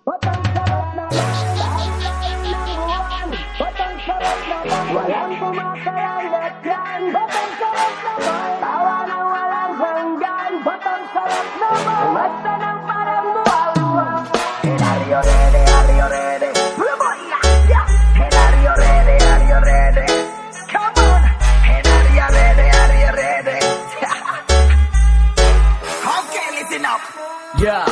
Ba't ang sarap naman, layo-layo ng buwan. Ba't ang sarap naman, walang kumakalat yan. Ba't ang sarap naman, tawa na walang hanggan. Ba't ang sarap naman, umasta ng parang buwang-buwang. And are you ready, are you ready? And are you ready, are you ready? Come on! And are you ready, are you ready? Okay, listen up! Yeah!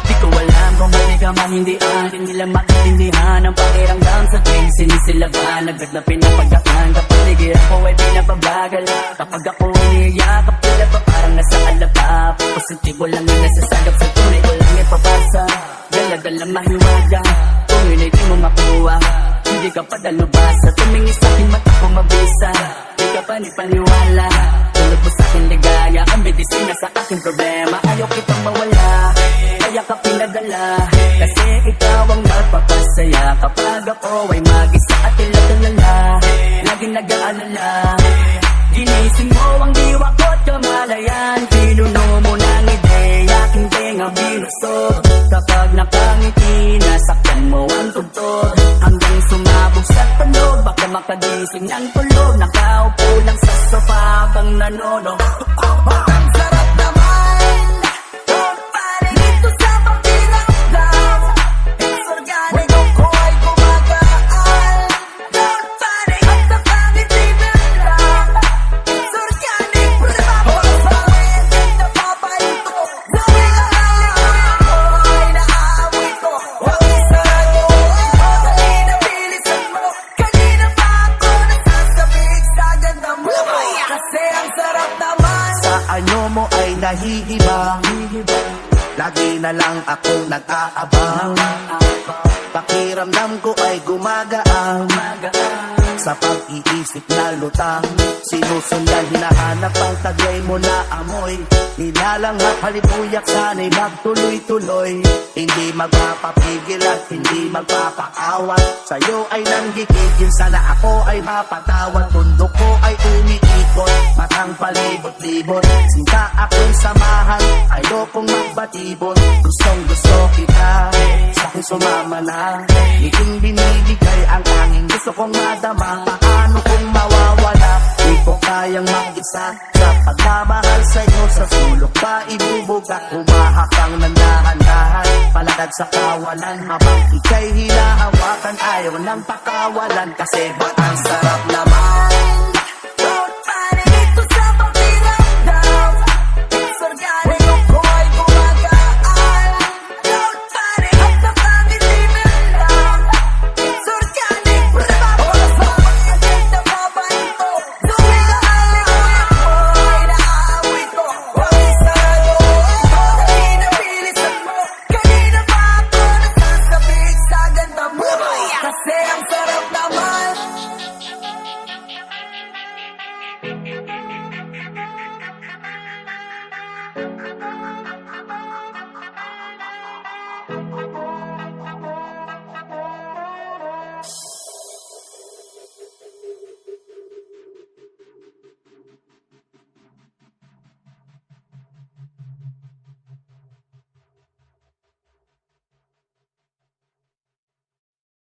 Di ko alam kung bakit ka mahindihan. Di nila maintindihan ang pakiramdam sa tuwing sinisilaban. Agad na pinapagakan kapag ligir ako ay pinapabagal. Kapag ako iniyakap tila pa parang nasa alabap. Positibo lang yung nasasagap sa tunay ko lang ipapasa. Dala-dala mahiwaga kung yun ay di mo makuha. Hindi ka pa dalubasa, tumingin sa'kin mata ko mabisa. Di ka pa ni paniwala, tulad mo sa'kin ligaya. Ang medisina sa aking problema, ayaw kitang mawala. Kaya ka pinadala, kasi ikaw ang nagpapasaya. Kapag ako ay mag-isa at ilalala, laging nag-aalala. Ginising mo ang diwa ko't kamalayan. Pinuno mo ng ideya, aking tenga binusog. Kapag nakangiti, nasaktan mo ang tugtog. Hanggang sumabog sa tunog, baka makagising ng tulog. Nakaupo lang sa sofa habang nanonog. Ang sarap naman, kumpare dito sa pakiramdam. It's organic, ko ay gumagaan. Kumpare, at nakangiti na lang. It's organic, oras pa rin, di napapahinto. Gawin ang aling ko, ay naaawit ko. Huwag isarado, dali na bilisan mo. Kanina pa ako nasasabik sa ganda mo. Kasi ang sarap naman. Sa anyo mo ay nahihibang, lagi na lang akong nag-aabang. Pakiramdam ko ay gumagaan, sa pag-iisip na lutang. Sinusundan, hinahanap ang taglay mo na amoy. Nilalanghap, halipuyak, sana'y magtuloy-tuloy. Hindi magpapapigil at hindi magpapakawat. Sa'yo ay nanggigigil, sana ako ay mapatawad. Mundo ko ay umiikot, matang palibot-libot. Sinta ako'y samahan, ayokong magbatibot. Gustong gusto kita, sa'kin sumama na. Iking binibigay ang tanging gusto kong madama. Paano kung mawawala? Di ko kayang mag-isa sa pagmamahal sa'yo. Sa sulok pa ibubuga, humahakang ng dahan-dahan. Palakad sa kawalan, habang ika'y hinahawakan. Ayaw ng pakawalan, kasi ba't ang sarap naman.